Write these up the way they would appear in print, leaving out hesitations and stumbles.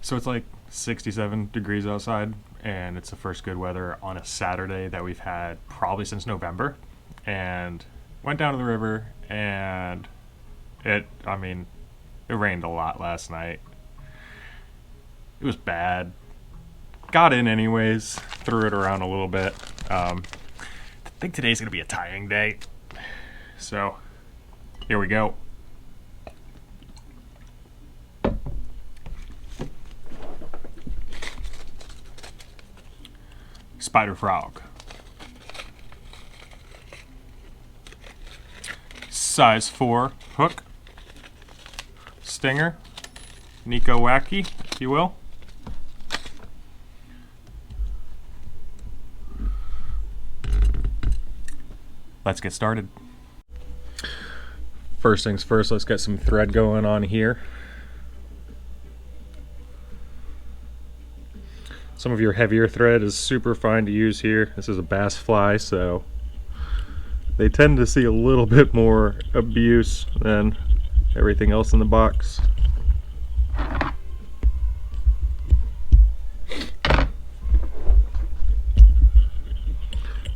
So it's like 67 degrees outside, and it's the first good weather on a Saturday that we've had probably since November. And went down to the river, and I mean, it rained a lot last night. It was bad. Got in anyways, threw it around a little bit. I think today's going to be a tying day. So, here we go. Spider frog. Size 4 hook. Stinger. Neko wacky, if you will. Let's get started. First things first, let's get some thread going on here. Some of your heavier thread is super fine to use here. This is a bass fly, so they tend to see a little bit more abuse than everything else in the box.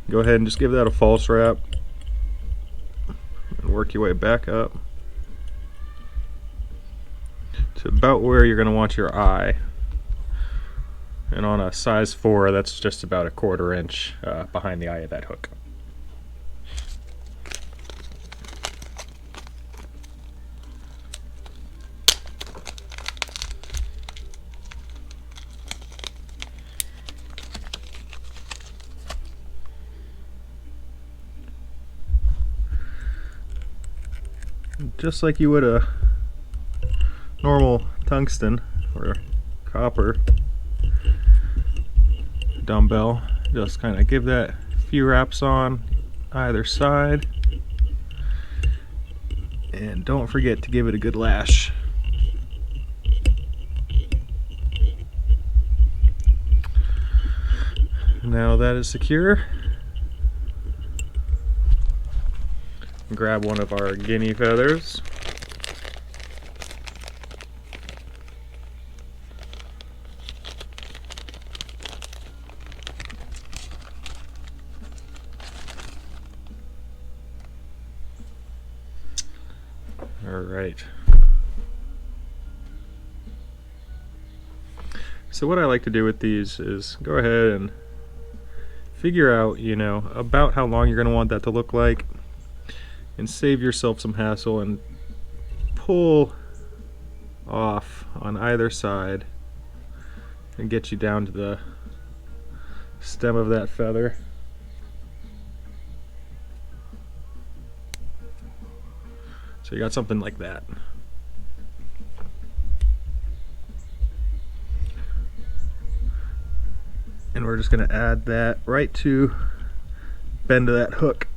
Go ahead and just give that a false wrap and work your way back up to about where you're going to want your eye. And on a size 4, that's just about a 1/4 inch behind the eye of that hook. Just like you would a normal tungsten or copper dumbbell, just kind of give that few wraps on either side, and don't forget to give it a good lash. Now that is secure, grab one of our guinea feathers. Alright. So what I like to do with these is go ahead and figure out, about how long you're going to want that to look like, and save yourself some hassle and pull off on either side and get you down to the stem of that feather. So you got something like that. And we're just going to add that right to bend of that hook.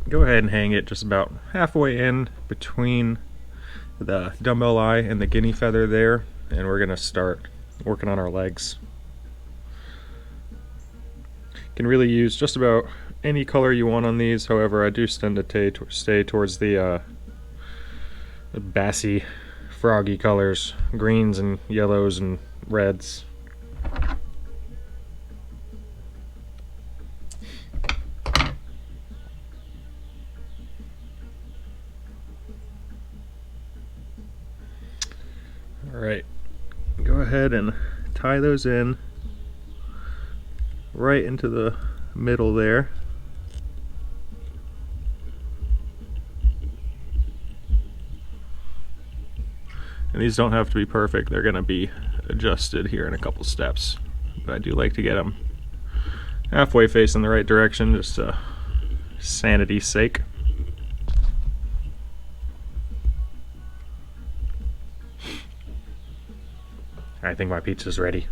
Go ahead and hang it just about halfway in between the dumbbell eye and the guinea feather there, and we're going to start working on our legs. You can really use just about any color you want on these, however I do tend to stay towards the bassy, froggy colors, greens and yellows and reds. Alright, go ahead and tie those in right into the middle there. And these don't have to be perfect, they're going to be adjusted here in a couple steps. But I do like to get them halfway facing the right direction, just sanity's sake. I think my pizza's ready.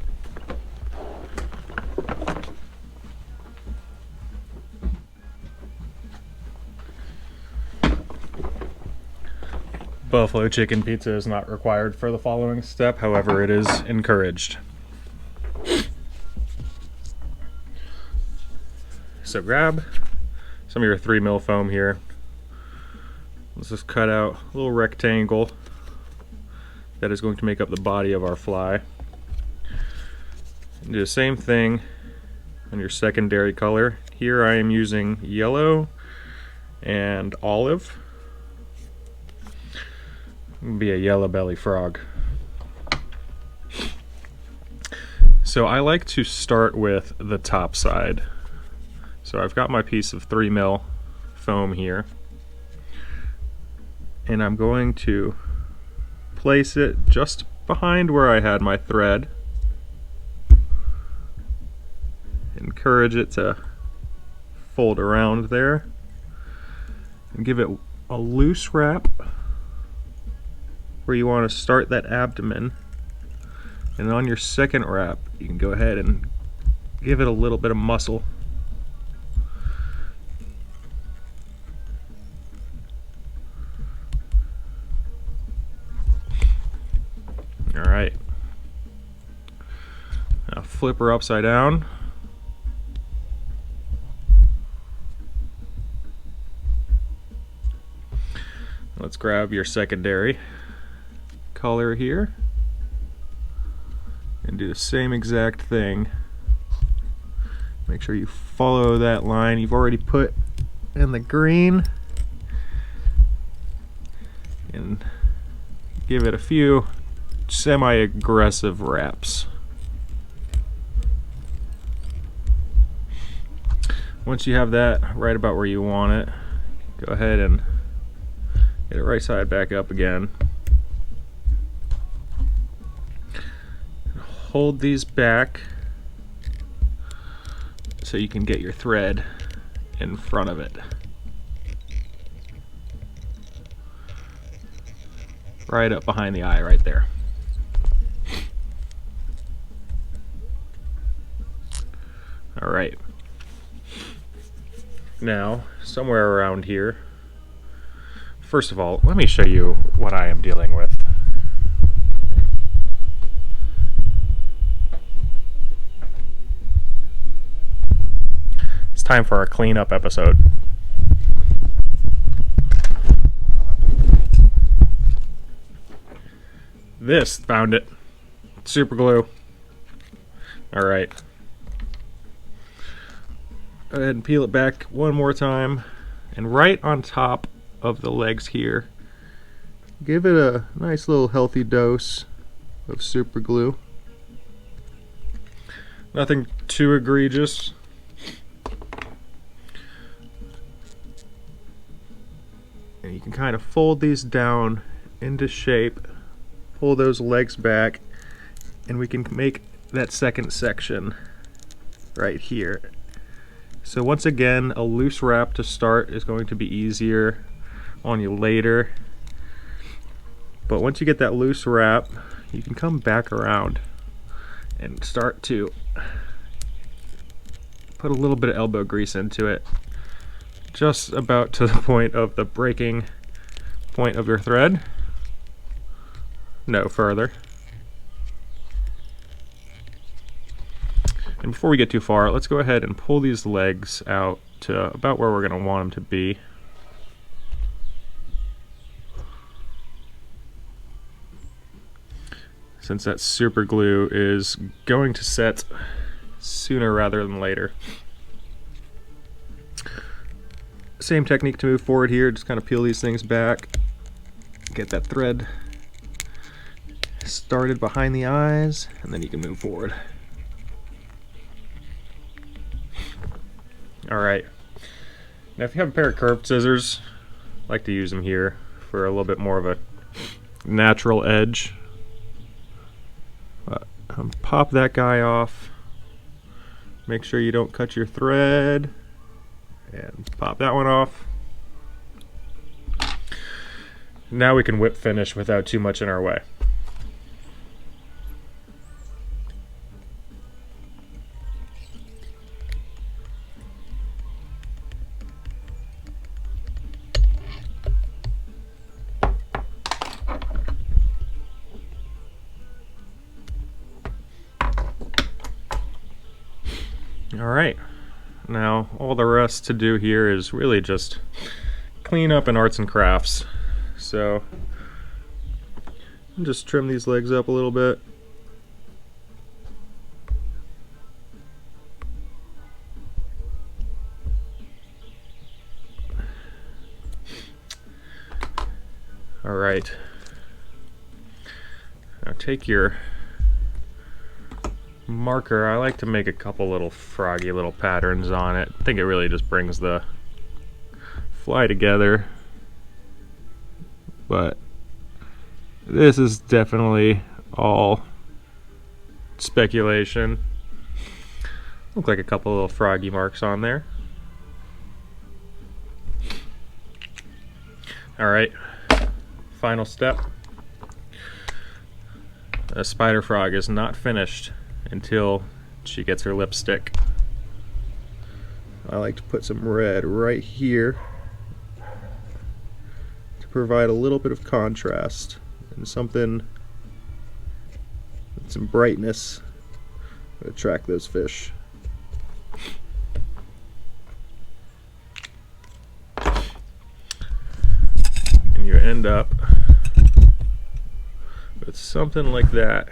Buffalo chicken pizza is not required for the following step, however, it is encouraged. So grab some of your 3mm foam here. Let's just cut out a little rectangle that is going to make up the body of our fly. And do the same thing on your secondary color. Here I am using yellow and olive. It'll be a yellow belly frog. So I like to start with the top side. So I've got my piece of 3mm foam here, and I'm going to place it just behind where I had my thread. Encourage it to fold around there and give it a loose wrap where you want to start that abdomen, and on your second wrap you can go ahead and give it a little bit of muscle. Alright, now flip her upside down. Let's grab your secondary color here and do the same exact thing. Make sure you follow that line you've already put in the green and give it a few semi-aggressive wraps. Once you have that right about where you want it, go ahead and get it right side back up again. Hold these back so you can get your thread in front of it. Right up behind the eye right there. Alright. Now, somewhere around here, first of all, let me show you what I am dealing with. It's time for our cleanup episode. This, found it. Super glue. Alright. Go ahead and peel it back one more time, and right on top of the legs here, give it a nice little healthy dose of super glue. Nothing too egregious. And you can kind of fold these down into shape, pull those legs back, and we can make that second section right here. So once again, a loose wrap to start is going to be easier on you later, but once you get that loose wrap, you can come back around and start to put a little bit of elbow grease into it, just about to the point of the breaking point of your thread, no further. And before we get too far, let's go ahead and pull these legs out to about where we're going to want them to be. Since that super glue is going to set sooner rather than later. Same technique to move forward here, just kind of peel these things back, get that thread started behind the eyes, and then you can move forward. Alright, now if you have a pair of curved scissors, I like to use them here for a little bit more of a natural edge. Pop that guy off, make sure you don't cut your thread, and pop that one off. Now we can whip finish without too much in our way. All right, now all the rest to do here is really just clean up and arts and crafts. So just trim these legs up a little bit. All right, now take your marker. I like to make a couple little froggy little patterns on it. I think it really just brings the fly together, but this is definitely all speculation. Look like a couple little froggy marks on there. All right, final step. A spider frog is not finished until she gets her lipstick. I like to put some red right here to provide a little bit of contrast and something with some brightness to attract those fish. And you end up with something like that.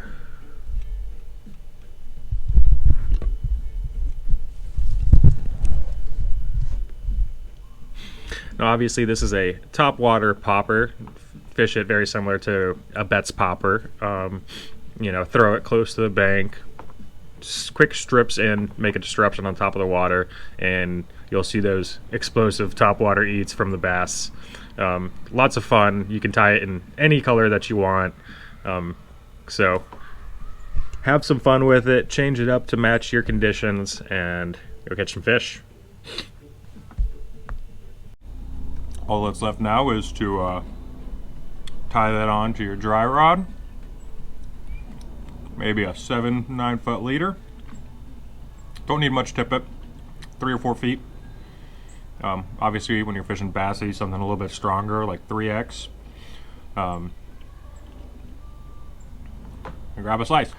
Now obviously this is a top water popper. Fish it very similar to a Betts popper. You know, throw it close to the bank, quick strips in, make a disruption on top of the water, and you'll see those explosive top water eats from the bass. Lots of fun. You can tie it in any color that you want. So have some fun with it, change it up to match your conditions, and you'll catch some fish. All that's left now is to tie that on to your dry rod. Maybe a 7-9 foot leader. Don't need much tippet, 3 or 4 feet. Obviously when you're fishing bass, you need something a little bit stronger, like 3X. And grab a slice.